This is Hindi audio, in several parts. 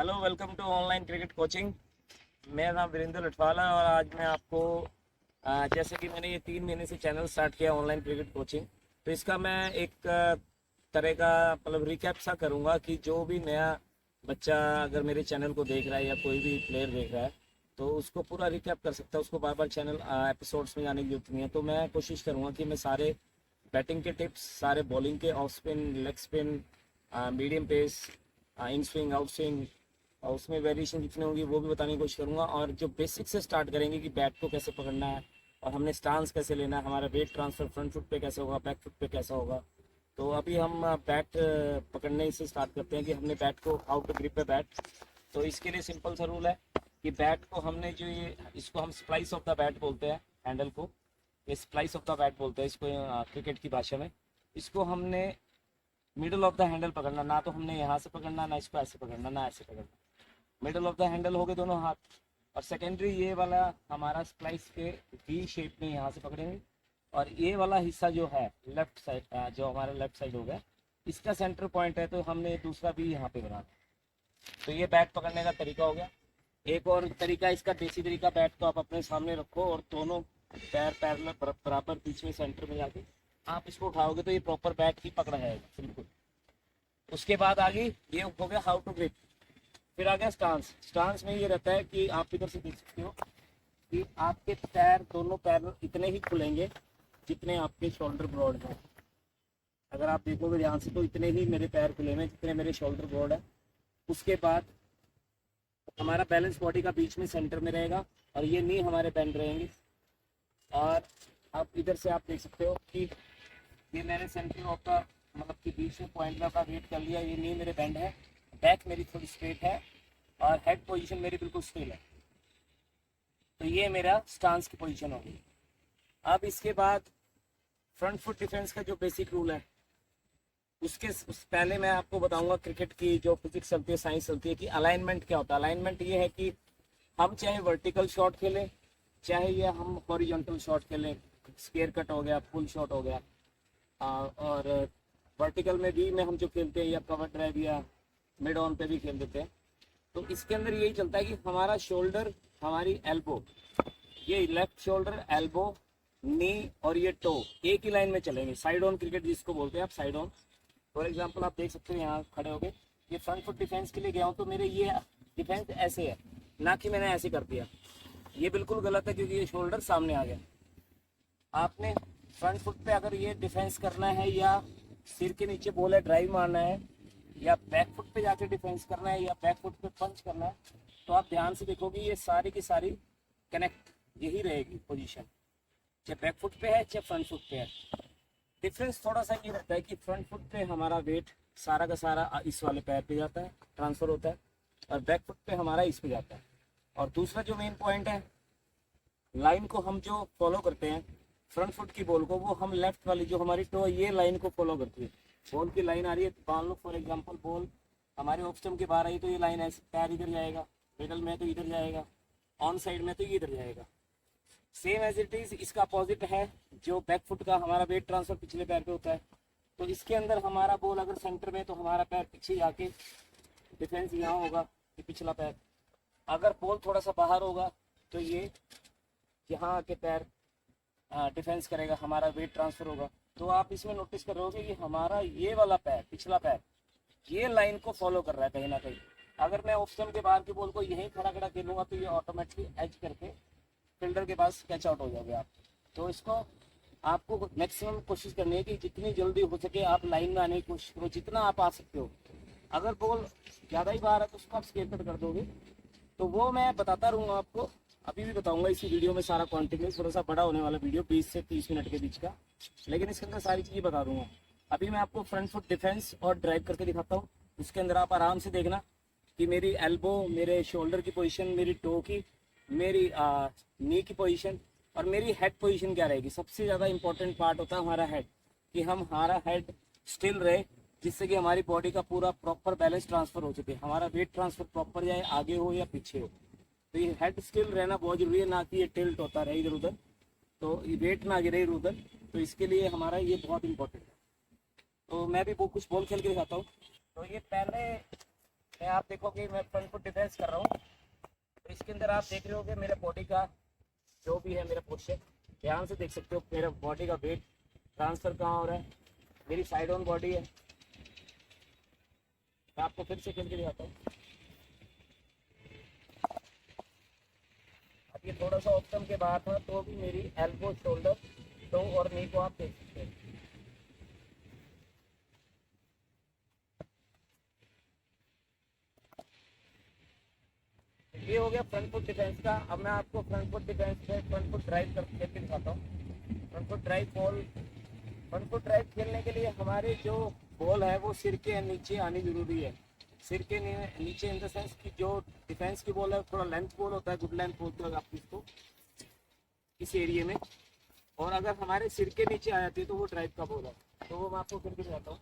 Hello, welcome to online cricket coaching. मेरा नाम वीरेंद्र लठवाल है और आज मैं आपको जैसे कि मैंने ये 3 महीने से चैनल स्टार्ट किया ऑनलाइन क्रिकेट कोचिंग, तो इसका मैं एक तरह का मतलब रिकैप सा करूँगा कि जो भी नया बच्चा अगर मेरे चैनल को देख रहा है या कोई भी प्लेयर देख रहा है तो उसको पूरा रिकैप कर सकता है। उसको बार बार चैनल एपिसोड्स में जाने की जरूरत नहीं है। तो मैं कोशिश करूँगा कि मैं सारे बैटिंग के टिप्स, सारे बॉलिंग के, off spin, leg spin, medium pace, in swing, out swing और उसमें वेरिएशन कितने होंगी वो भी बताने की कोशिश करूंगा। और जो बेसिक से स्टार्ट करेंगे कि बैट को कैसे पकड़ना है और हमने स्टांस कैसे लेना है, हमारा वेट ट्रांसफर फ्रंट फुट पे कैसे होगा, बैक फुट पे कैसा होगा। तो अभी हम बैट पकड़ने से स्टार्ट करते हैं कि हमने बैट को हाउ टू ग्रिप है बैट। तो इसके लिए सिंपल सा रूल है कि बैट को हमने जो ये इसको हम स्प्लाइस ऑफ द बैट बोलते हैं, हैंडल को ये स्प्लाइस ऑफ द बैट बोलते हैं इसको क्रिकेट की भाषा में। इसको हमने मिडल ऑफ द हैंडल पकड़ना, ना तो हमने यहाँ से पकड़ना, ना इसको ऐसे पकड़ना, ना ऐसे पकड़ना। मिडल ऑफ द हैंडल हो गए दोनों हाथ। और सेकेंडरी ये वाला हमारा स्प्लाइस के वी शेप में यहाँ से पकड़ेंगे। और ये वाला हिस्सा जो है लेफ्ट साइड, जो हमारा लेफ्ट साइड हो गया, इसका सेंटर पॉइंट है तो हमने दूसरा भी यहाँ पे बनाना। तो ये बैट पकड़ने का तरीका हो गया। एक और तरीका, इसका देसी तरीका, बैट को आप अपने सामने रखो और दोनों पैर पैरेलल बराबर बीच में सेंटर में जाके आप इसको उठाओगे तो ये प्रॉपर बैट ही पकड़ा जाएगा बिल्कुल। उसके बाद आगे ये हो गया हाउ टू ग्रिप। फिर आ गया स्टांस। स्टांस में ये रहता है कि आप इधर से देख सकते हो कि आपके पैर, दोनों पैर इतने ही खुलेंगे जितने आपके शोल्डर ब्रॉड है। अगर आप देखोगे ध्यान से तो इतने ही मेरे पैर खुले हुए जितने मेरे शोल्डर ब्रॉड है। उसके बाद हमारा बैलेंस बॉडी का बीच में सेंटर में रहेगा और ये नी हमारे बेंड रहेंगे। और आप इधर से आप देख सकते हो कि ये मैंने सेंटर ऑफ का मतलब कि बीच में पॉइंट में अपना वेट कर लिया। ये नी मेरे बेंड है, बैक मेरी थोड़ी स्ट्रेट है और हेड पोजीशन मेरी बिल्कुल स्टिल है। तो ये मेरा स्टांस की पोजीशन होगी। अब इसके बाद फ्रंट फुट डिफेंस का जो बेसिक रूल है उस पहले मैं आपको बताऊंगा क्रिकेट की जो फिजिक्स चलती है, साइंस चलती है कि अलाइनमेंट क्या होता है। अलाइनमेंट ये है कि हम चाहे वर्टिकल शॉट खेलें, चाहे ये हम हॉरिजॉन्टल शॉट खेलें, स्क्वायर कट हो गया, फुल शॉट हो गया, और वर्टिकल में भी में हम जो खेलते हैं या कवर ड्राइव या मिड ऑन पे भी खेल देते हैं। तो इसके अंदर यही चलता है कि हमारा शोल्डर, हमारी एल्बो, ये लेफ्ट शोल्डर, एल्बो, नी और ये टो एक ही लाइन में चलेंगे। साइड ऑन क्रिकेट जिसको बोलते हैं आप, साइड ऑन। फॉर एग्जांपल आप देख सकते हो यहाँ खड़े हो गए, ये फ्रंट फुट डिफेंस के लिए गया हूँ तो मेरे ये डिफेंस ऐसे है, ना कि मैंने ऐसे कर दिया। ये बिल्कुल गलत है क्योंकि ये शोल्डर सामने आ गया। आपने फ्रंट फुट पे अगर ये डिफेंस करना है या सिर के नीचे बॉल है ड्राइव मारना है या बैक फुट पे जाके डिफेंस करना है या बैक फुट पे पंच करना है, तो आप ध्यान से देखोगे ये सारी की सारी कनेक्ट यही रहेगी पोजीशन, चाहे बैक फुट पे है चाहे फ्रंट फुट पे है। डिफरेंस थोड़ा सा ये रहता है कि फ्रंट फुट पे हमारा वेट सारा का सारा इस वाले पैर पे जाता है, ट्रांसफर होता है, और बैक फुट पे हमारा इस पे जाता है। और दूसरा जो मेन पॉइंट है, लाइन को हम जो फॉलो करते हैं फ्रंट फुट की बॉल को, वो हम लेफ्ट वाली जो हमारी टो ये लाइन को फॉलो करती है। बॉल की लाइन आ रही है, मान लो फॉर एग्जांपल बॉल हमारे ऑफ स्टंप के बाहर आई तो ये लाइन ऐसे, पैर इधर जाएगा, मिडल में तो इधर जाएगा, ऑन साइड में तो ये इधर जाएगा। सेम एज इट इज इसका अपोजिट है, जो बैक फुट का हमारा वेट ट्रांसफर पिछले पैर पे होता है। तो इसके अंदर हमारा बॉल अगर सेंटर में तो हमारा पैर पीछे जाके डिफेंस यहाँ होगा, ये पिछला पैर। अगर बॉल थोड़ा सा बाहर होगा तो ये यहाँ आके पैर डिफेंस करेगा, हमारा वेट ट्रांसफर होगा। तो आप इसमें नोटिस कर रहे होगे कि हमारा ये वाला पैर, पिछला पैर, ये लाइन को फॉलो कर रहा है कहीं ना कहीं। अगर मैं ऑफ स्टंप के बाहर की बॉल को यहीं खड़ा खड़ा खेलूंगा तो ये ऑटोमेटिकली एज करके फील्डर के पास कैच आउट हो जाओगे आप। तो इसको आपको मैक्सिमम कोशिश करनी है कि जितनी जल्दी हो सके आप लाइन में आने की कोशिश करो, जितना आप आ सकते हो। अगर बॉल ज़्यादा ही बाहर है तो उसको आप स्केयर कट कर दोगे। तो वो मैं बताता रहूँगा आपको, अभी भी बताऊंगा इसी वीडियो में सारा कॉन्टिन्यूस, थोड़ा सा बड़ा होने वाला वीडियो 20 से 30 मिनट के बीच का, लेकिन इसके अंदर सारी चीज़ें बता दूंगा। अभी मैं आपको फ्रंट फुट डिफेंस और ड्राइव करके दिखाता हूँ। उसके अंदर आप आराम से देखना कि मेरी एल्बो, मेरे शोल्डर की पोजीशन, मेरी टो की, मेरी नी की पोजीशन और मेरी हेड पोजीशन क्या रहेगी। सबसे ज़्यादा इंपॉर्टेंट पार्ट होता है हमारा हेड, कि हमारा हेड स्टिल रहे, जिससे कि हमारी बॉडी का पूरा प्रॉपर बैलेंस ट्रांसफर हो सके, हमारा वेट ट्रांसफर प्रॉपर जाए, आगे हो या पीछे हो। तो ये हेड स्टिल रहना बहुत जरूरी है, ना कि ये टिल्ट होता रहे इधर उधर, तो ये वेट ना गिरे इधर उधर। तो इसके लिए हमारा ये बहुत इंपॉर्टेंट है। तो मैं भी वो कुछ बॉल खेल के दिखाता हूँ। तो ये पहले मैं आप देखोगे मैं फ्रंट फुट डिफेंस कर रहा हूँ, तो इसके अंदर आप देख रहे हो कि मेरे बॉडी का जो भी है मेरा पोस्चर, ध्यान से देख सकते हो मेरा बॉडी का वेट ट्रांसफ़र कहाँ हो रहा है, मेरी साइड ऑन बॉडी है। मैं आपको फिर से खेल के दिखाता हूँ। अब ये थोड़ा सा ऑप्शन के बाहर था तो भी मेरी एल्बो, शोल्डर, टो और नी को आप देख सकते हैं। ये हो गया फ्रंट फुट डिफेंस का। अब मैं आपको फ्रंट फुट डिफेंस पे फ्रंट फुट ड्राइव करके दिखाता हूँ। Front foot drive ball, front foot drive खेलने के लिए हमारे जो बॉल है वो सिर के नीचे आनी जरूरी है। सिर के नीचे इन द सेंस कि जो डिफेंस की बॉल है थोड़ा लेंथ बॉल होता है, गुड लेंथ बोलते हो आप इसको इस एरिया में, और अगर हमारे सिर के नीचे आ जाती है तो वो ड्राइव का बॉल है। तो वो मैं आपको फिर भी दिखाता हूँ।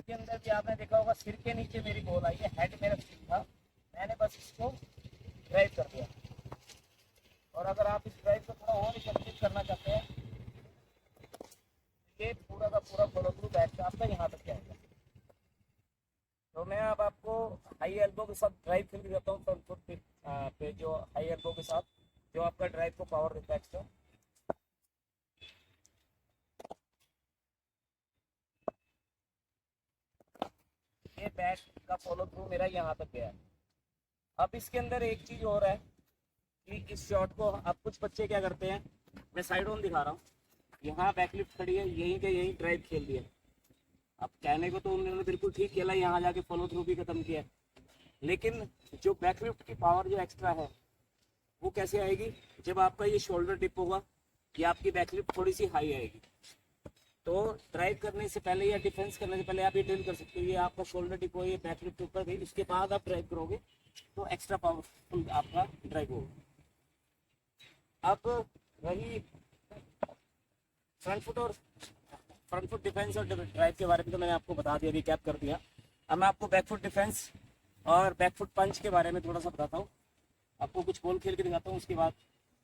के अंदर भी आपने देखा होगा सिर के नीचे मेरी बॉल आई है, हेड मेरा सिर था, मैंने बस इसको ड्राइव कर दिया। और अगर आप इस ड्राइव को थोड़ा और इफेक्टिव करना चाहते हैं, ये पूरा का पूरा फॉलो थ्रू बैक का आपका यहाँ तक जाएगा। तो मैं अब आपको हाई एल्बो के साथ ड्राइव खेल के जाता हूँ फ्रंट फुट पे जो हाई एल्बो के साथ जो आपका ड्राइव को पावर देता है एक्स्ट्रा। ये बैक का फॉलो थ्रू मेरा यहाँ तक गया। अब इसके अंदर एक चीज़ और है कि इस शॉट को अब कुछ बच्चे क्या करते हैं, मैं साइड ऑन दिखा रहा हूँ, यहाँ बैकलिफ्ट खड़ी है, यहीं के यहीं ड्राइव खेल दिया। अब कहने को तो उन्होंने बिल्कुल ठीक खेला, यहाँ जाके फॉलो थ्रू भी खत्म किया, लेकिन जो बैकलिफ्ट की पावर जो एक्स्ट्रा है वो कैसे आएगी, जब आपका ये शोल्डर डिप होगा, ये आपकी बैकलिफ्ट थोड़ी सी हाई आएगी। तो ड्राइव करने से पहले या डिफेंस करने से पहले आप ये ड्रिल कर सकते हो, ये आपका शोल्डर डिप हो, ये बैकलिफ्ट ऊपर गई, उसके बाद आप ड्राइव करोगे तो एक्स्ट्रा पावरफुल आपका ड्राइव होगा। अब वही फ्रंट फुट और फ्रंट फुट डिफेंस और ड्राइव के बारे में तो मैंने आपको बता दिया, रिकैप कर दिया। अब मैं आपको बैक फुट डिफेंस और बैक फुट पंच के बारे में थोड़ा सा बताता हूँ, आपको कुछ बॉल खेल के दिखाता हूँ। उसके बाद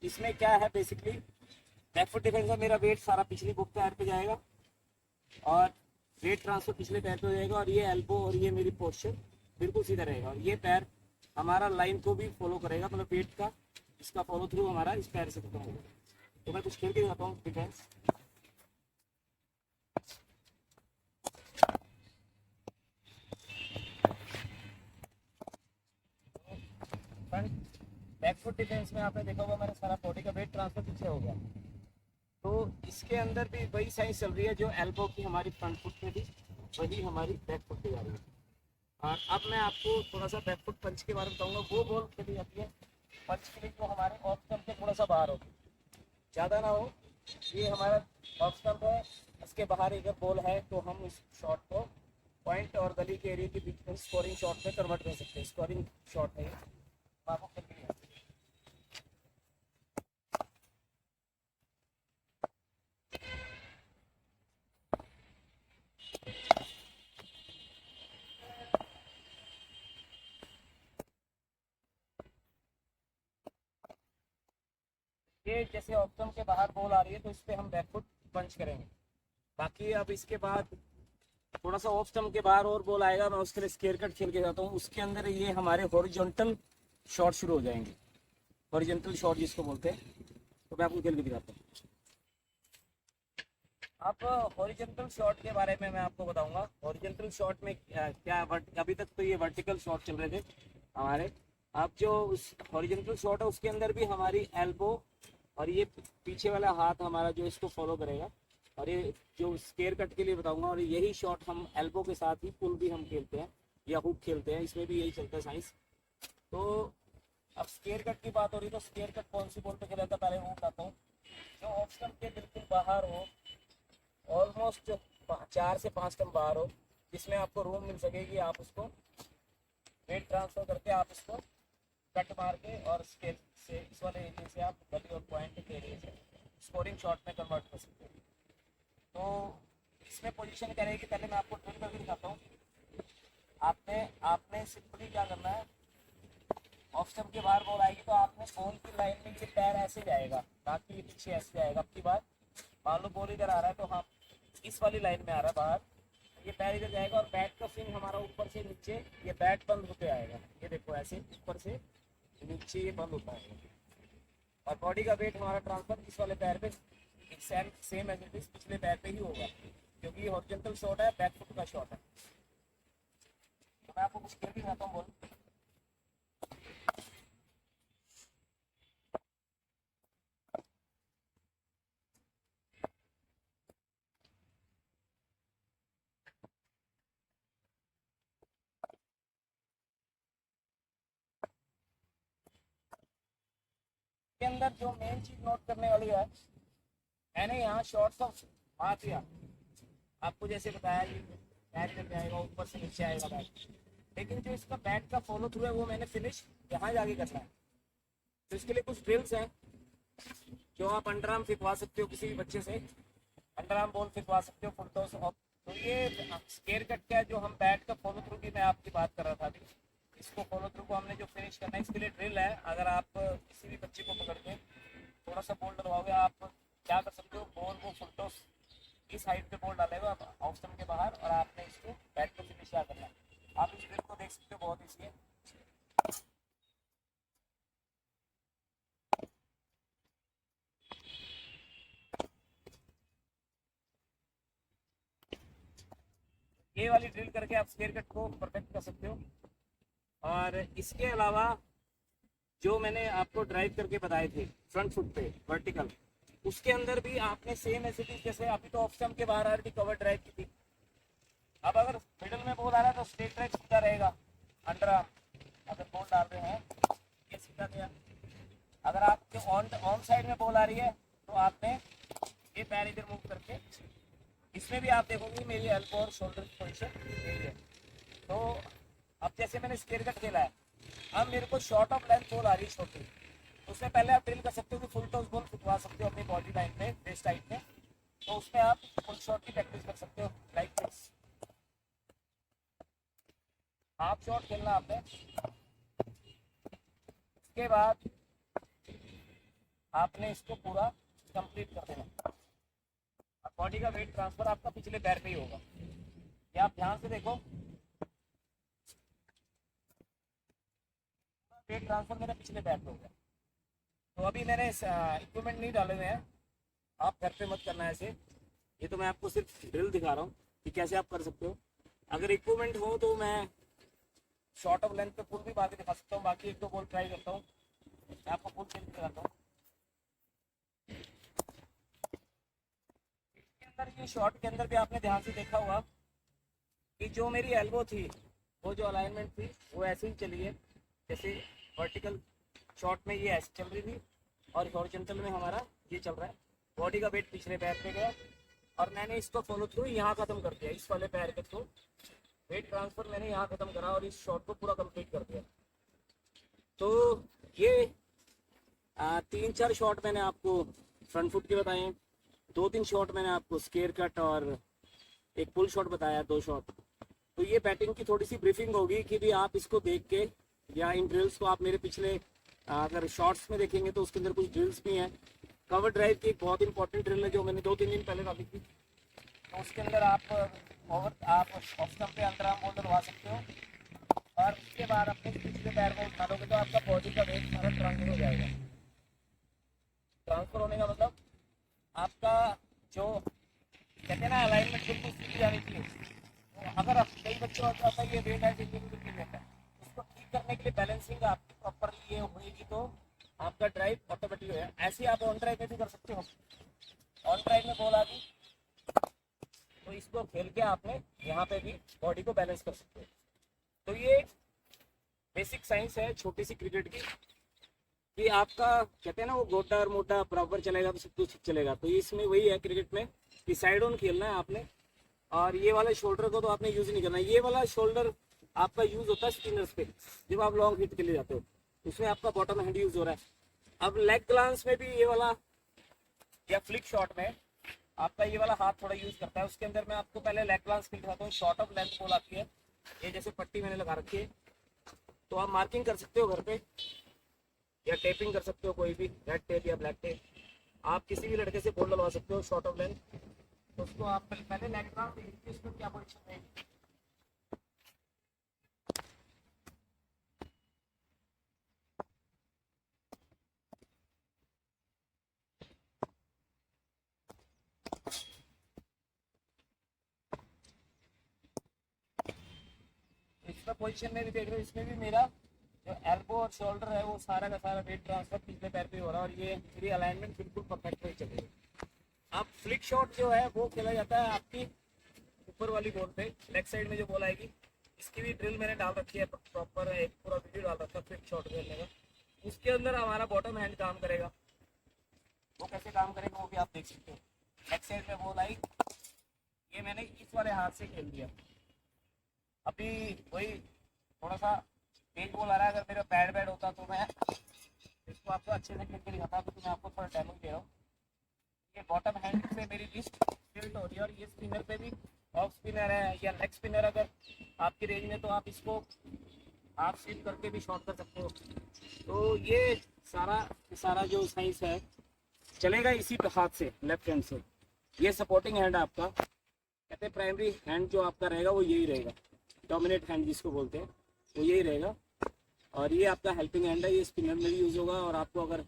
इसमें क्या है, बेसिकली बैक फुट डिफेंस में मेरा वेट सारा पिछली बुक पैर पे जाएगा और वेट ट्रांसफर पिछले पैर पे हो जाएगा, और ये एल्बो और ये मेरी पोस्चर बिल्कुल सीधा रहेगा, और ये पैर हमारा लाइन को भी फॉलो करेगा, मतलब वेट का इसका फॉलो थ्रू हमारा इस पैर से खत्म होगा। तो मैं कुछ खेल के दिखाता हूँ defence. Front back foot defence में आपने देखा होगा मेरा सारा बॉडी का वेट ट्रांसफर पीछे हो गया, तो इसके अंदर भी वही साइज चल रही है जो एल्बो की हमारी फ्रंट फुट पे थी, वही हमारी बैक फुट पे जा रही है। और अब मैं आपको थोड़ा सा बैक फुट पंच के बारे में बताऊंगा। वो बॉल खेली जाती है पंच के लिए जो हमारे ऑफ स्टंप के थोड़ा सा बाहर हो, ज़्यादा ना हो। ये हमारा ऑफ स्टंप है, इसके बाहर अगर बॉल है तो हम इस शॉट को पॉइंट और गली के एरिया के बीच में स्कोरिंग शॉट में कन्वर्ट कर सकते हैं। स्कोरिंग शॉट है ये, आपको खेल के दिखाता हूं। ये जैसे ऑफ स्टंप के बाहर बॉल आ रही है तो इस पर हम बैक फुट पंच करेंगे। बाकी अब इसके बाद थोड़ा सा ऑफ स्टंप के बाहर और बॉल आएगा, मैं उसके लिए स्केयर कट खेल के जाता हूँ। उसके अंदर ये हमारे हॉरिजॉन्टल शॉट शुरू हो जाएंगे, हॉरिजॉन्टल शॉट जिसको बोलते हैं, तो मैं आपको खेल के दिखाता हूँ। अब हॉरिजॉन्टल शॉट के बारे में मैं आपको बताऊंगा। हॉरिजॉन्टल शॉट में क्या अभी तक तो ये वर्टिकल शॉट चल रहे थे हमारे। अब जो उस हॉरिजॉन्टल शॉट है उसके अंदर भी हमारी एल्बो और ये पीछे वाला हाथ हमारा जो इसको फॉलो करेगा, और ये जो स्केयर कट के लिए बताऊंगा, और यही शॉट हम एल्बो के साथ ही पुल भी हम खेलते हैं या हुक खेलते हैं, इसमें भी यही चलता है साइंस। तो अब स्केयर कट की बात हो रही है, तो स्केयर कट कौन सी बॉल पे खेला था पहले वो बताता हूँ। जो ऑफ स्टंप के बिल्कुल बाहर हो, ऑलमोस्ट 4 से 5 स्टंप बाहर हो, जिसमें आपको रूम मिल सके कि आप उसको वेट ट्रांसफर करके आप इसको कट मार के और स्केल से इस वाले एरिया से आप गली और पॉइंट के एरिया से स्कोरिंग शॉट में कन्वर्ट कर सकते हैं। तो इसमें पोजीशन क्या रहेगी, पहले मैं आपको ड्रिल करके दिखाता हूँ। आपने आपने सिंपली क्या करना है, ऑफ स्टंप के बाहर बॉल आएगी तो आपने बॉल की लाइन में ये पैर ऐसे जाएगा, ना कि पीछे ऐसे जाएगा। आपकी बात मान लो बॉल इधर आ रहा है तो हम इस वाली लाइन में आ रहा है बाहर, ये पैर इधर जाएगा और बैट का स्विंग हमारा ऊपर से नीचे, ये बैट बंद होते आएगा, ये देखो ऐसे ऊपर से नीचे ये बंद होता है। और बॉडी का वेट हमारा ट्रांसफर इस वाले पैर पे सेम एज इट इज पिछले पैर पे ही होगा, क्योंकि ये हॉरिजॉन्टल शॉट है, बैक फुट का शॉट है। तो मैं आपको कुछ खेल भी दिखाता हूँ बॉल। के अंदर जो मेन चीज नोट करने वाली है, मैंने यहाँ शॉर्ट्स ऑफ मार दिया आपको, जैसे बताया ये बैट करके आएगा, ऊपर से नीचे आएगा बैट, लेकिन जो इसका बैट का फॉलो थ्रू है वो मैंने फिनिश यहाँ जाके करना है। तो इसके लिए कुछ ड्रिल्स हैं जो आप अंडर आर्म फिकवा सकते हो किसी भी बच्चे से, अंडर आर्म बॉल फिकवा सकते हो फुल टॉस ऑफ। तो ये स्केयर कट का जो हम बैट का फॉलो थ्रू की मैं आपकी बात कर रहा था अभी, इसको फॉलो थ्रू को हमने जो फिनिश करना है, इसके लिए ड्रिल है। अगर आप किसी भी बच्चे को पकड़ के थोड़ा सा बॉल डलवाओगे, आप क्या कर सकते हो, बॉल को फुल टॉस इस हाइट पे बॉल डालेगा ऑफ स्टंप के बाहर, और आपने इसको बैट को फिनिश क्या करना है। आप इस ड्रिल को देख सकते हो, बहुत ईजी है। ये वाली ड्रिल करके आप स्केयर कट को परफेक्ट कर सकते हो। और इसके अलावा जो मैंने आपको ड्राइव करके बताए थे फ्रंट फुट पे वर्टिकल, उसके अंदर भी आपने सेम ऐसे भी, जैसे अभी तो ऑफ स्टंप के बाहर आ रही थी, कवर ड्राइव की थी। अब अगर मिडल में बॉल आ रहा है तो स्ट्रेट ड्राइव सीधा रहेगा, अंडर आर्म अगर बॉल डाल रहे हैं ये सीधा गया। अगर आपके ऑन साइड में बॉल आ रही है तो आपने ये पैर इधर मूव करके, इसमें भी आप देखोगे मेरी एल्बो और शोल्डर की पोजीशन यही है। तो अब जैसे मैंने स्केयर कट खेला है, अब मेरे को शॉर्ट ऑफ लेंथ बॉल आ रही है छोटी, उससे पहले आप ड्रिल कर सकते हो कि फुल टॉस बॉल फिटवा सकते हो अपनी बॉडी लाइन पे, वेस्ट टाइप में। तो उसमें आप फुल शॉट की प्रैक्टिस कर सकते हो, लाइक दिस। हाफ शॉट खेलना आपने, उसके बाद आपने इसको पूरा कंप्लीट कर देना। बॉडी का वेट ट्रांसफर आपका पिछले पैर पे ही होगा, ये आप ध्यान से देखो। वेट ट्रांसफर मेरे पिछले पैर पे होगा। तो अभी मैंने इक्विपमेंट नहीं डाले हुए हैं, आप घर पे मत करना ऐसे, ये तो मैं आपको सिर्फ ड्रिल दिखा रहा हूँ कि कैसे आप कर सकते हो। अगर इक्विपमेंट हो तो मैं शॉर्ट ऑफ लेंथ पे फुल भी बाकी दिखा सकता हूँ, बाकी एक दो बॉल ट्राई करता हूँ, मैं आपको फुल खेल दिखाता हूँ। इसके अंदर ये शॉट के अंदर भी आपने ध्यान से देखा होगा कि जो मेरी एल्बो थी, वो जो अलाइनमेंट थी वो ऐसे ही चली है, जैसे वर्टिकल शॉट में ये ऐसे चल रही थी और हॉरिजॉन्टल में हमारा ये चल रहा है। बॉडी का वेट पिछले पैर पे गया और मैंने इसको फॉलो थ्रू यहाँ खत्म कर दिया, इस वाले पैर के थ्रू वेट ट्रांसफर मैंने यहाँ खत्म करा और इस शॉट को पूरा कंप्लीट कर दिया। तो ये 3-4 शॉट मैंने आपको फ्रंट फुट के बताए, 2-3 शॉट मैंने आपको स्केयर कट और एक पुल शॉट बताया, 2 शॉट। तो ये बैटिंग की थोड़ी सी ब्रीफिंग होगी कि भी आप इसको देख के, या इन ड्रिल्स को आप मेरे पिछले अगर शॉर्ट्स में देखेंगे तो उसके अंदर कुछ ड्रिल्स भी हैं। कवर ड्राइव की एक बहुत इंपॉर्टेंट ड्रिल है जो मैंने 2-3 दिन पहले डाली थी, तो उसके अंदर आप ऑफ स्टंप पे अंडर आर्म बॉल डलवा सकते हो, और उसके बाद अपने पिछले पैर को उठा लोगे तो आपका बॉडी का वेट सारा ट्रांसफर हो जाएगा। ट्रांसफर होने का मतलब आपका जो कहते हैं ना अलाइनमेंट बिल्कुल सीधी जानी चाहिए। तो अगर आप कई बच्चों को आता है ये वेट है, वेट है, उसको ठीक करने के लिए बैलेंसिंग आपकी प्रॉपरली ये होगी तो आपका ड्राइव ऑटोमेटिक हो जाएगा। ऐसे ही आप ऑन ड्राइव में भी कर सकते हो। ऑन ड्राइव में बॉल आ गई तो इसको खेल के आपने यहाँ पे भी बॉडी को बैलेंस कर सकते हो। तो ये बेसिक साइंस है छोटी सी क्रिकेट की, कि आपका कहते हैं ना वो गोटा और मोटा बराबर चलेगा तो सब कुछ चलेगा। तो इसमें वही है क्रिकेट में कि साइड ऑन खेलना है आपने, और ये वाले शोल्डर को तो आपने यूज नहीं करना। ये वाला शोल्डर आपका यूज होता है स्पिनर्स पे, जब आप लॉन्ग हिट के लिए जाते हो उसमें आपका बॉटम हैंड यूज हो रहा है। अब लेग ग्लांस में भी ये वाला या फ्लिक शॉट में आपका ये वाला हाथ थोड़ा यूज करता है। उसके अंदर मैं आपको पहले लेग ग्लांस खेल दिखाता हूँ। शॉर्ट ऑफ लेंथ बॉल आती है, ये जैसे पट्टी मैंने लगा रखी है, तो आप मार्किंग कर सकते हो घर पे या टेपिंग कर सकते हो, कोई भी रेड टेप या ब्लैक टेप, आप किसी भी लड़के से बॉल डलवा सकते हो शॉर्ट ऑफ लेंथ। तो उसको आप पहले लेग ड्राफ्ट देखिए इसमें क्या पोजीशन है। इसमें पोजीशन में भी देख रहे हो, इसमें भी मेरा जो एल्बो और शोल्डर है वो सारा का सारा वेट ट्रांसफर पिछले पैर पे हो रहा है, और ये मेरी अलाइनमेंट बिल्कुल परफेक्ट नहीं चल रही है। अब फ्लिक शॉट जो है वो खेला जाता है आपकी ऊपर वाली बॉल पे, लेग साइड में जो बॉल आएगी। इसकी भी ड्रिल मैंने डाल रखी है प्रॉपर, एक पूरा वीडियो डाल रखा है फ्लिक शॉट खेलने का। उसके अंदर हमारा बॉटम हैंड काम करेगा। वो कैसे काम करेगा वो भी आप देख सकते हो। लेग साइड में बॉल आई, ये मैंने इस वाले हाथ से खेल दिया। अभी वही थोड़ा सा तेज बॉल आ रहा है, अगर मेरा बैड होता तो मैं इसको आपको अच्छे से खेल के दिखाता, तो मैं आपको थोड़ा डेमो दे रहा हूँ। ये बॉटम हैंड से मेरी रिस्ट टिल्ट हो रही है, और ये स्पिनर पे भी ऑफ स्पिनर है या लेग स्पिनर अगर आपकी रेंज में, तो आप इसको हाफ स्विप करके भी शॉट कर सकते हो। तो ये सारा जो साइंस है चलेगा इसी हाथ से, लेफ्ट हैंड से। ये सपोर्टिंग हैंड आपका, कहते हैं प्राइमरी हैंड जो आपका रहेगा वो यही रहेगा, डोमिनेट हैंड जिसको बोलते हैं वो यही रहेगा। और ये आपका हेल्पिंग हैंड है, ये स्पिनर में भी यूज़ होगा। और आपको अगर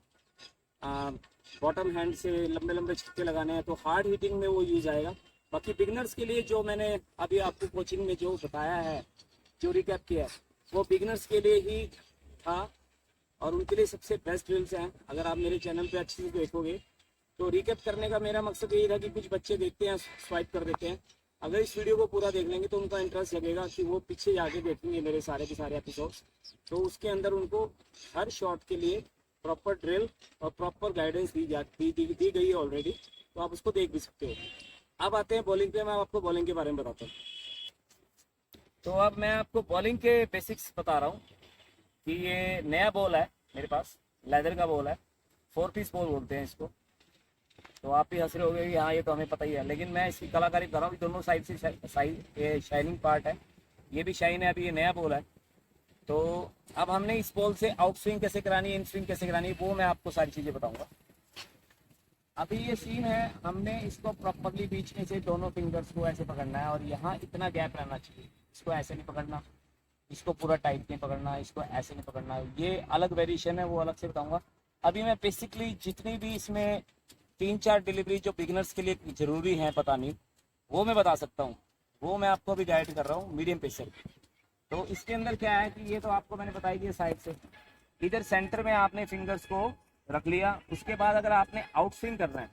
बॉटम हैंड से लंबे लंबे छक्के लगाने हैं तो हार्ड हिटिंग में वो यूज़ आएगा। बाकी बिगनर्स के लिए जो मैंने अभी आपको कोचिंग में जो बताया है, जो रिकैप किया है, वो बिगनर्स के लिए ही था, और उनके लिए सबसे बेस्ट ड्रिल्स हैं। अगर आप मेरे चैनल पे अच्छे से देखोगे तो रिकैप करने का मेरा मकसद यही था कि कुछ बच्चे देखते हैं स्वाइप कर देते हैं। अगर इस वीडियो को पूरा देख लेंगे तो उनका इंटरेस्ट लगेगा कि वो पीछे जाके देखेंगे मेरे सारे के सारे एपिसोड्स। तो उसके अंदर उनको हर शॉट के लिए प्रॉपर ड्रिल और प्रॉपर गाइडेंस दी गई है ऑलरेडी, तो आप उसको देख भी सकते हो। अब आते हैं बॉलिंग पे, मैं आपको बॉलिंग के बारे में बताता हूँ। तो अब मैं आपको बॉलिंग के बेसिक्स बता रहा हूँ कि ये नया बॉल है मेरे पास, लेदर का बॉल है, 4 पीस बॉल बोलते हैं इसको। तो आप भी हंस रहे होंगे कि हाँ ये तो हमें पता ही है, लेकिन मैं इसकी कलाकारी कर रहा हूँ। दोनों साइड से ये शाइनिंग पार्ट है, ये भी शाइन है। अभी ये नया बॉल है। तो अब हमने इस बॉल से आउट स्विंग कैसे करानी है, इन स्विंग कैसे करानी है, वो मैं आपको सारी चीज़ें बताऊंगा। अभी ये सीन है, हमने इसको प्रॉपरली बीच में से दोनों फिंगर्स को ऐसे पकड़ना है, और यहाँ इतना गैप रहना चाहिए। इसको ऐसे नहीं पकड़ना, इसको पूरा टाइट नहीं पकड़ना, इसको ऐसे नहीं पकड़ना। ये अलग वेरिएशन है, वो अलग से बताऊंगा। अभी मैं बेसिकली जितनी भी इसमें 3-4 डिलीवरी जो बिगनर्स के लिए ज़रूरी हैं बतानी, वो मैं बता सकता हूँ। वो मैं आपको अभी गाइड कर रहा हूँ मीडियम पेसर। तो इसके अंदर क्या है कि ये तो आपको मैंने बताई दिया साइड से, इधर सेंटर में आपने फिंगर्स को रख लिया। उसके बाद अगर आपने आउट स्विंग करना है,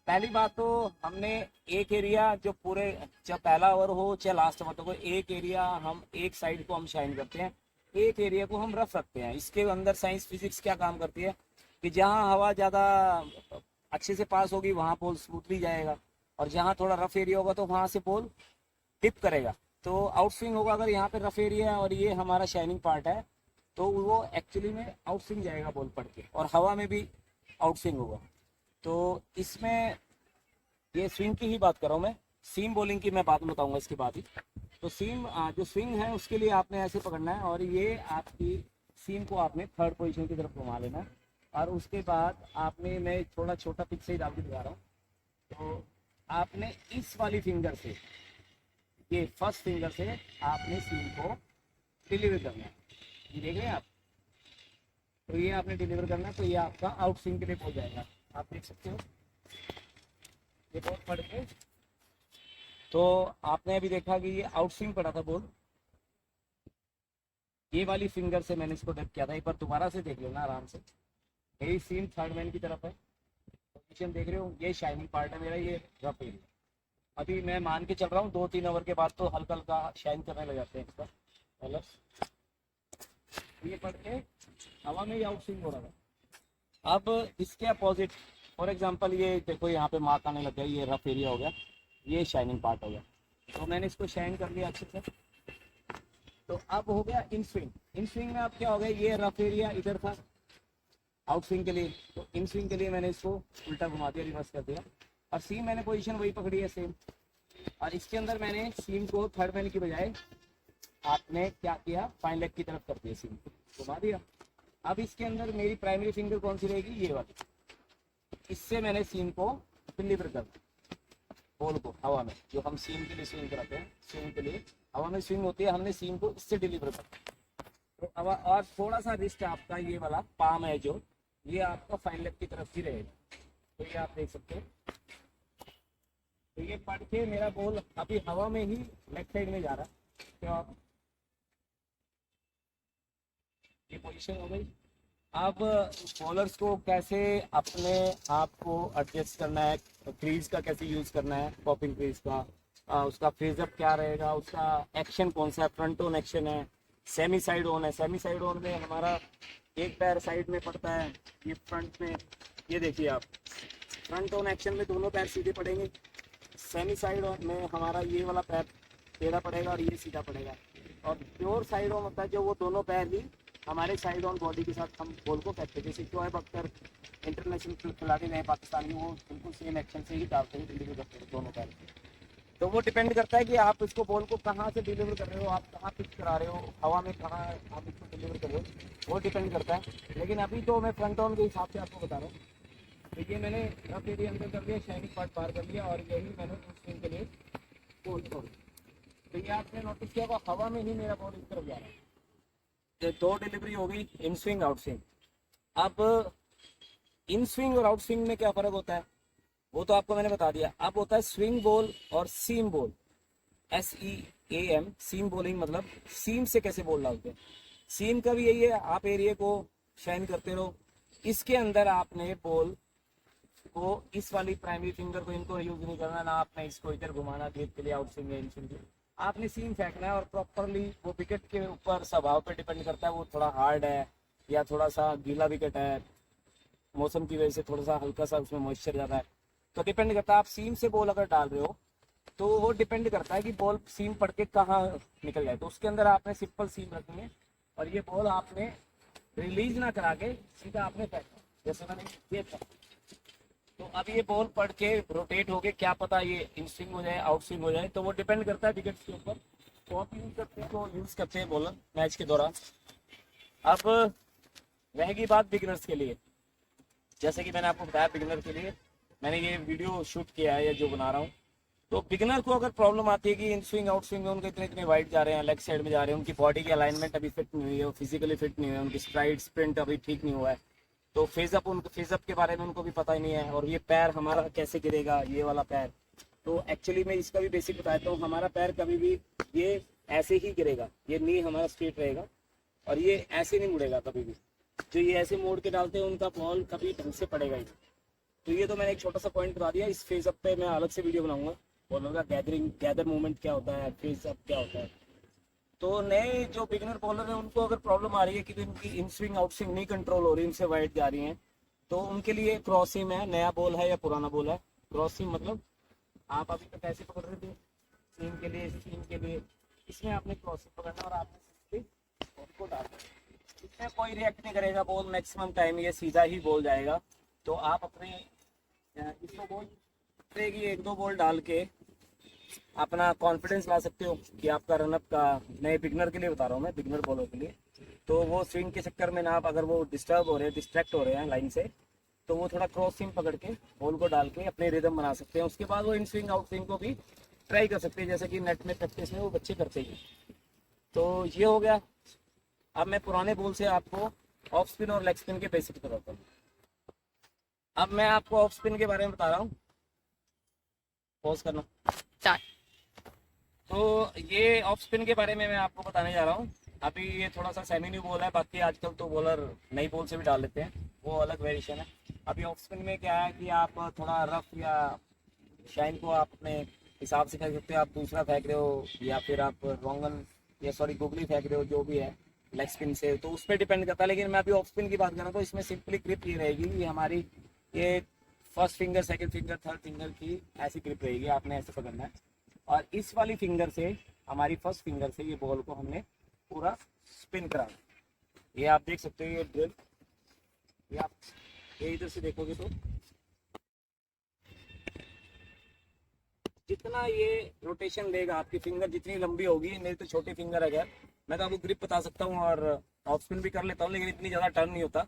पहली बात तो हमने एक एरिया जो पूरे, चाहे पहला ओवर हो चाहे लास्ट ओवर हो, एक एरिया हम एक साइड को हम शाइन करते हैं, एक एरिया को हम रफ रखते हैं। इसके अंदर साइंस फिजिक्स क्या काम करती है कि जहाँ हवा ज़्यादा अच्छे से पास होगी वहाँ बॉल स्मूथली जाएगा, और जहाँ थोड़ा रफ एरिया होगा तो वहाँ से बॉल टिप करेगा। तो आउट स्विंग होगा अगर यहाँ पे रफ एरिया है और ये हमारा शाइनिंग पार्ट है, तो वो एक्चुअली में आउट स्विंग जाएगा बॉल पड़ के, और हवा में भी आउट स्विंग होगा। तो इसमें ये स्विंग की ही बात कर रहा हूँ मैं, सीम बॉलिंग की मैं बात बताऊंगा इसके बाद ही। तो सीम जो स्विंग है उसके लिए आपने ऐसे पकड़ना है, और ये आपकी सीम को आपने थर्ड पोजीशन की तरफ घुमा लेना है। और उसके बाद आपने, मैं थोड़ा छोटा पिच से ही डाल के दिखा रहा हूँ, तो आपने इस वाली फिंगर से, ये फर्स्ट फिंगर से आपने सीम को डिलीवर करना है। ये देख रहे हैं आप, तो ये आपने डिलीवर करना है, तो ये आपका आउट स्विंग के लिए हो जाएगा। आप देख सकते हो ये बॉल पड़ के, तो आपने अभी देखा कि ये आउट स्विंग पड़ा था बॉल, ये वाली फिंगर से मैंने इसको डक किया था। एक बार दोबारा से देख लेना आराम से। मेरी सीम थर्ड मैन की तरफ है, पोजीशन देख रहे हो, ये शाइनिंग पार्ट है मेरा, ये रफ एरिया। अभी मैं मान के चल रहा हूँ 2-3 ओवर के बाद तो हल्का हल्का शाइन करने लग जाते हैं इसका मतलब। ये पड़ के हवा में ही आउट स्विंग हो रहा था। अब इसके अपोजिट, फॉर एग्जांपल ये देखो यहाँ पे मार्क आने लग गया, ये रफ एरिया हो गया, ये शाइनिंग पार्ट हो गया। तो मैंने इसको शाइन कर लिया अच्छे से। तो अब हो गया इन स्विंग। इन स्विंग में अब क्या हो गया, ये रफ एरिया इधर था आउट स्विंग के लिए, तो इन स्विंग के लिए मैंने इसको उल्टा घुमा दिया, रिवर्स कर दिया, और सीम मैंने पोजीशन वही पकड़ी है सेम। और इसके अंदर मैंने सीम को थर्ड मैन की बजाय आपने क्या किया, फाइन लेग की तरफ कर दिया, सीम को घुमा दिया। अब इसके अंदर मेरी प्राइमरी फिंगर कौन सी रहेगी, ये वाली। इससे मैंने सीम को डिलीवर कर दिया बॉल को हवा में, जो हम सीम के लिए स्विंग कराते हैं, स्विंग के लिए हवा में स्विंग होती है, हमने सीम को इससे डिलीवर कर दिया। तो हवा और थोड़ा सा रिस्ट आपका ये वाला पाम है जो, ये आपका फाइन लेग की तरफ ही रहेगा। तो ये आप देख सकते हैं। तो ये पढ़ के मेरा बॉल अभी हवा में ही लेग साइड में जा रहा है। तो आप ये पोजीशन हो गई। अब बॉलर्स को कैसे अपने आप को एडजस्ट करना है, क्रीज का कैसे यूज करना है, पॉपिंग क्रीज का, उसका फेज अप क्या रहेगा, उसका एक्शन कौन सा है, फ्रंट ऑन एक्शन है, सेमी साइड ऑन है। सेमी साइड ऑन में हमारा एक पैर साइड में पड़ता है, ये फ्रंट में, ये देखिए आप, फ्रंट ऑन एक्शन में दोनों पैर सीधे पड़ेंगे। सेमी साइड ऑन में हमारा ये वाला पैर टेढ़ा पड़ेगा और ये सीधा पड़ेगा। और प्योर साइड ऑन होता है जो वो दोनों पैर ही हमारे साइड ऑन बॉडी के साथ हम बॉल को फेंकते हैं। जैसे शोएब अख्तर इंटरनेशनल खिलाड़ी रहे पाकिस्तानी, वो बिल्कुल सेम एक्शन से ही डालते हैं, डिलीवर करते हैं दोनों पैर। तो वो डिपेंड करता है कि आप इसको बॉल को कहाँ से डिलीवर कर रहे हो, आप कहाँ पिच करा रहे हो, हवा में कहाँ आप इसको डिलीवर कर रहे हो, वो डिपेंड करता है। लेकिन अभी तो मैं फ्रंट ऑन के हिसाब से आपको बता रहा हूँ। तो ये मैंने रफ एरिया अंदर कर लिया, शाइनिंग पार्ट पार कर लिया, और यही मैंने स्विंग के लिए बॉल छोड़। तो ये आपने नोटिस किया होगा हवा में ही मेरा बॉल इस तरफ जा रहा है। तो दो डिलीवरी हो गई, इन स्विंग आउट स्विंग। अब इन स्विंग और आउट स्विंग में क्या फर्क होता है वो तो आपको मैंने बता दिया। अब होता है स्विंग बॉल और सीम बॉल, SEAM, सीम बॉलिंग, मतलब सीम से कैसे बॉल डालते हैं। सीम का भी यही है, आप एरिया को शाइन करते रहो, इसके अंदर आपने बॉल को इस वाली प्राइमरी फिंगर को इनको यूज नहीं करना, ना आपने इसको इधर घुमाना गेंद के लिए, आउट स्विंग या इन स्विंग, आपने सीम फेंकना है। और प्रॉपरली वो विकेट के ऊपर स्वभाव पे डिपेंड करता है, वो थोड़ा हार्ड है या थोड़ा सा गीला विकेट है, मौसम की वजह से थोड़ा सा हल्का सा उसमें मॉइस्चर ज़्यादा है, तो डिपेंड करता है। आप सीम से बॉल अगर डाल रहे हो तो वो डिपेंड करता है कि बॉल सीम पड़ के कहाँ निकल जाए। तो उसके अंदर आपने सिंपल सीम रखनी है और ये बॉल आपने रिलीज ना करा के सीधा आपने फेंकना, जैसे मैंने ये था। तो अब ये बॉल पड़ के रोटेट होके क्या पता ये इन स्विंग हो जाए, आउट स्विंग हो जाए, तो वो डिपेंड करता है विकेट्स के ऊपर। तो आप यूज करते हैं, तो यूज करते हैं बॉलर मैच के दौरान। अब रहेगी बात बिगिनर्स के लिए। जैसे कि मैंने आपको बताया, बिगिनर के लिए मैंने ये वीडियो शूट किया है या जो बना रहा हूँ। तो बिगिनर को अगर प्रॉब्लम आती है कि इन स्विंग आउट स्विंग में उनके इतने इतने वाइड जा रहे हैं, लेग साइड में जा रहे हैं, उनकी बॉडी की अलाइनमेंट अभी फिट नहीं हुई है, फिजिकली फिट नहीं हुई है, उनकी स्ट्राइड स्प्रिंट अभी ठीक नहीं हुआ है, तो फेजअप के बारे में उनको भी पता ही नहीं है, और ये पैर हमारा कैसे गिरेगा, ये वाला पैर। तो एक्चुअली मैं इसका भी बेसिक बताता हूँ। हमारा पैर कभी भी ये ऐसे ही गिरेगा, ये नी हमारा स्ट्रेट रहेगा और ये ऐसे नहीं मुड़ेगा कभी भी। जो ये ऐसे मोड़ के डालते हैं उनका बॉल कभी ढंग से पड़ेगा ही। तो ये तो मैंने एक छोटा सा पॉइंट बता दिया। इस फेज अप पे मैं अलग से वीडियो बनाऊंगा, बॉलर का गैदर मूवमेंट क्या होता है, फेज अप क्या होता है। तो नए जो बिगिनर बॉलर हैं उनको अगर प्रॉब्लम आ रही है कि उनकी इन स्विंग आउट स्विंग नहीं कंट्रोल हो रही, इनसे वाइड जा रही हैं, तो उनके लिए क्रॉस सीम है, नया बॉल है या पुराना बॉल है। क्रॉस सीम मतलब आप अभी तक ऐसे पकड़ रहे थे सीम के लिए इसमें आपने क्रॉस सीम पकड़ना और आपने बॉल को डालना। इसमें कोई रिएक्ट नहीं करेगा बॉल, मैक्सिमम टाइम ये सीधा ही बॉल जाएगा। तो आप अपने इसको बॉल की एक दो बॉल डाल के अपना कॉन्फिडेंस ला सकते हो कि आपका रनअप का, नए बिगनर के लिए बता रहा हूँ मैं, बिगनर बॉलर के लिए। तो वो स्विंग के चक्कर में ना आप अगर वो डिस्ट्रैक्ट हो रहे हैं लाइन से, तो वो थोड़ा क्रॉस स्विंग पकड़ के बॉल को डाल के अपने रिदम बना सकते हैं। उसके बाद वो इन स्विंग आउट स्विंग को भी ट्राई कर सकते हैं, जैसे कि नेट में प्रैक्टिस में वो बच्चे करते हैं। तो ये हो गया। अब मैं पुराने बॉल से आपको ऑफ स्पिन और लेग स्पिन के बेसिक बताता हूँ। अब मैं आपको ऑफ स्पिन के बारे में बता रहा हूँ। पॉज करना। तो ये ऑफ स्पिन के बारे में मैं आपको बताने जा रहा हूँ। अभी ये थोड़ा सा सेमी न्यू बॉल है, बाकी आजकल तो बॉलर नई बॉल से भी डाल लेते हैं, वो अलग वेरिएशन है। अभी ऑफ स्पिन में क्या है कि आप थोड़ा रफ या शाइन को आप अपने हिसाब से फेंक सकते हो। आप दूसरा फेंक रहे हो या फिर आप रोंगन या सॉरी गुगली फेंक रहे हो, जो भी है लेग स्पिन से, तो उस पर डिपेंड करता है। लेकिन मैं अभी ऑफ स्पिन की बात कर रहा हूँ, तो इसमें सिंपली ग्रिप ये रहेगी, ये हमारी ये first finger, second finger, third finger की ऐसी ग्रिप रहेगी, आपने ऐसे पकड़ना है। और इस वाली फिंगर से, हमारी फर्स्ट फिंगर से, ये बॉल को हमने पूरा स्पिन कराना। ये आप देख सकते हो, ये ड्रिल, ये आप ये इधर से देखोगे तो जितना ये रोटेशन देगा, आपकी फिंगर जितनी लंबी होगी, मेरी तो छोटी फिंगर है, अगर मैं तो आपको ग्रिप बता सकता हूँ और ऑफ स्पिन भी कर लेता हूँ, लेकिन इतनी ज़्यादा टर्न नहीं होता।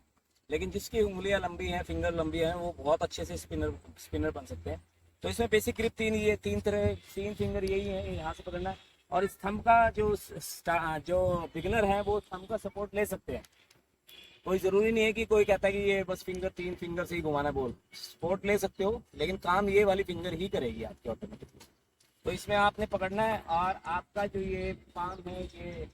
लेकिन जिसकी उंगलियां लंबी हैं, फिंगर लंबी हैं, वो बहुत अच्छे से स्पिनर बन सकते हैं। तो इसमें बेसिक ग्रिप तीन फिंगर यही है, यहाँ से पकड़ना है। और इस थंब का जो बिगिनर है वो थंब का सपोर्ट ले सकते हैं। कोई ज़रूरी नहीं है कि कोई कहता है कि ये बस तीन फिंगर से ही घुमाना बॉल, सपोर्ट ले सकते हो, लेकिन काम ये वाली फिंगर ही करेगी आपकी ऑटोमेटिकली। तो इसमें आपने पकड़ना है और आपका जो ये पाम है, ये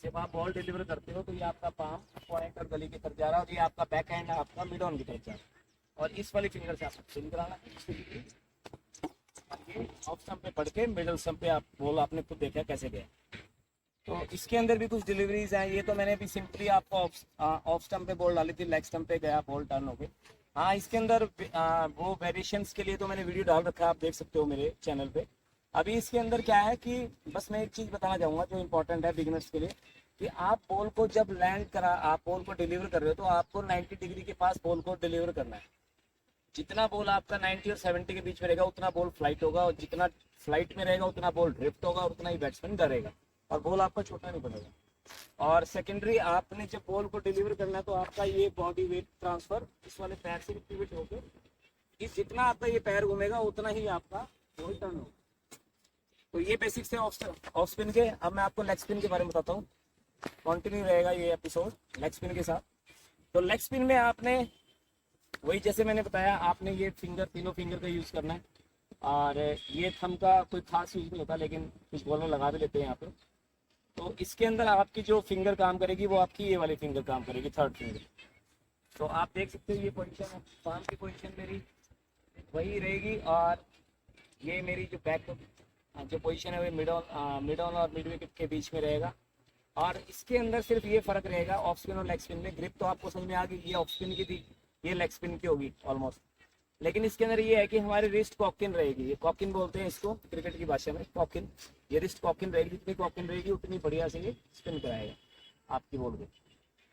जब आप बॉल डिलीवर करते हो तो ये आपका पाम पॉइंटर गली की तरफ जा रहा है और ये आपका बैक हैंड आपका मिड ऑन की तरफ जा रहा है। और इस वाली फिंगर से आपको स्पिन कराना है। और ये ऑफ स्टंप पे पड़ के मिडल स्टंप पे आप बॉल आपने खुद देखा कैसे गया। तो इसके अंदर भी कुछ डिलीवरीज हैं। ये तो मैंने भी सिंपली आपको ऑफ स्टंप पे बॉल डाली थी, लेग स्टंप पे गया, बॉल टर्न हो गई। हाँ, इसके अंदर वो वेरिएशंस के लिए तो मैंने वीडियो डाल रखा है, आप देख सकते हो मेरे चैनल पे। अभी इसके अंदर क्या है कि बस मैं एक चीज़ बताना चाहूँगा जो इम्पोर्टेंट है बिगिनर्स के लिए, कि आप बॉल को जब आप बॉल को डिलीवर कर रहे हो तो आपको 90 डिग्री के पास बॉल को डिलीवर करना है। जितना बॉल आपका 90 और 70 के बीच में रहेगा उतना बॉल फ्लाइट होगा, और जितना फ्लाइट में रहेगा उतना बॉल ड्रिफ्ट होगा, और उतना ही बैट्समैन डरेगा और बॉल आपका छोटा नहीं पड़ेगा। और सेकेंडरी आपने जब बॉल को डिलीवर करना है तो आपका ये बॉडी वेट ट्रांसफर इस वाले पैर से एक्टिवेट होकर, कि जितना आपका ये पैर घूमेगा उतना ही आपका बॉल टर्न होगा। तो ये बेसिक्स है ऑफ स्पिन के। अब मैं आपको लेग स्पिन के बारे में बताता हूँ। कंटिन्यू रहेगा ये एपिसोड लेग स्पिन के साथ। तो लेग स्पिन में आपने वही जैसे मैंने बताया, आपने ये तीनों फिंगर का यूज़ करना है। और ये थंब का कोई खास यूज़ नहीं होता, लेकिन कुछ बॉलर लगा भी लेते हैं यहाँ पे। तो इसके अंदर आपकी जो फिंगर काम करेगी वो आपकी ये वाली फिंगर काम करेगी, थर्ड फिंगर। तो आप देख सकते हो ये पोजीशन है, पाम की पोजीशन मेरी वही रहेगी, और ये मेरी जो बैक जो पोजीशन है वो मिड ऑन और मिड विकेट के बीच में रहेगा। और इसके अंदर सिर्फ ये फ़र्क रहेगा ऑफ स्पिन और लेग स्पिन में। ग्रिप तो आपको समझ में आ गई, ये ऑफ स्पिन की थी, ये लेग स्पिन की होगी ऑलमोस्ट। लेकिन इसके अंदर ये है कि हमारी रिस्ट कॉकिन रहेगी, ये कॉकिन बोलते हैं इसको क्रिकेट की भाषा में, कॉकिन। ये रिस्ट कॉकिन रहेगी, जितनी कॉकिन रहेगी उतनी बढ़िया से ये स्पिन कराएगा आपकी बॉल को।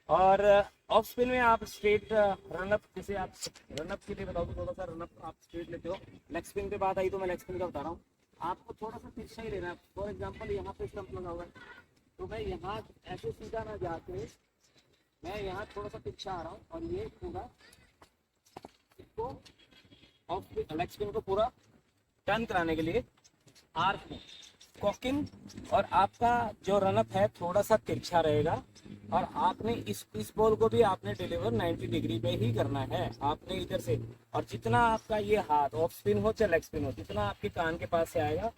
और ऑफ स्पिन में आप स्ट्रेट रनअप, जैसे आप रनअप के लिए बताओ तो थोड़ा सा रनअप आप स्ट्रेट लेते हो। लेग स्पिन पे बात आई तो मैं लेग स्पिन का बता रहा हूँ। आपको थोड़ा सा तिरछा ही लेना है। फॉर एग्जाम्पल यहाँ पे स्टंप लगा हुआ है, तो मैं यहाँ ऐसे सीधा ना जाके मैं यहाँ थोड़ा सा तिरछा आ रहा हूँ, और ये पूरा इसको ऑफ लेग स्पिन को पूरा टर्न कराने के लिए आर्क में कॉकिन, और आपका जो रनअप है थोड़ा सा तिरछा रहेगा। और आपने इस बॉल को भी आपने डिलीवर 90 डिग्री पे ही करना है आपने इधर से। और जितना आपका ये हाथ ऑफ स्पिन हो चाहे लेग स्पिन हो, जितना आपके कान के पास से आएगा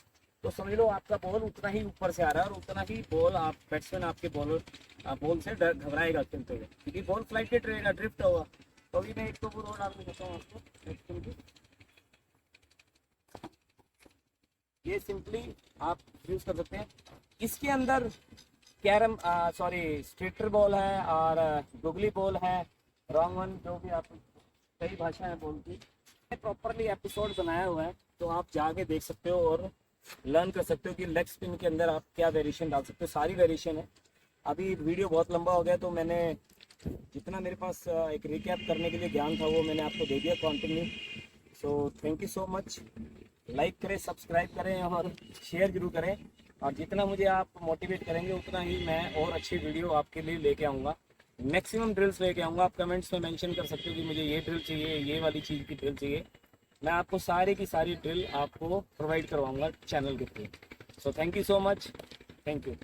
तो समझ लो आपका बॉल उतना ही ऊपर से आ रहा है, और उतना ही बॉल आप बैट्समैन आपके बॉल से घबराएगा खेलते हुए, क्योंकि बॉल फ्लाइट के ड्रिफ्ट होगा। तो अभी मैं एक तो बॉल डाल के देता हूँ आपको लेग स्पिन की। ये सिंपली आप यूज़ कर सकते हैं। इसके अंदर स्ट्रेटर बॉल है और गुगली बॉल है, रॉन्ग वन, जो भी आप, कई भाषा है बॉल की। प्रॉपरली एपिसोड बनाया हुआ है, तो आप जाके देख सकते हो और लर्न कर सकते हो कि लेग स्पिन के अंदर आप क्या वेरिएशन डाल सकते हो। सारी वेरिएशन है। अभी वीडियो बहुत लंबा हो गया, तो मैंने जितना मेरे पास एक रिकैप करने के लिए ज्ञान था वो मैंने आपको दे दिया continue. So thank you so much. Like करें, सब्सक्राइब करें और शेयर जरूर करें। और जितना मुझे आप मोटिवेट करेंगे उतना ही मैं और अच्छी वीडियो आपके लिए लेके आऊँगा। मैक्सिमम ड्रिल्स लेके आऊँगा। आप कमेंट्स में मेंशन कर सकते हो कि मुझे ये ड्रिल चाहिए, ये वाली चीज़ की ड्रिल चाहिए। मैं आपको सारी की सारी ड्रिल आपको प्रोवाइड करवाऊँगा चैनल के through. So thank you so much. Thank you.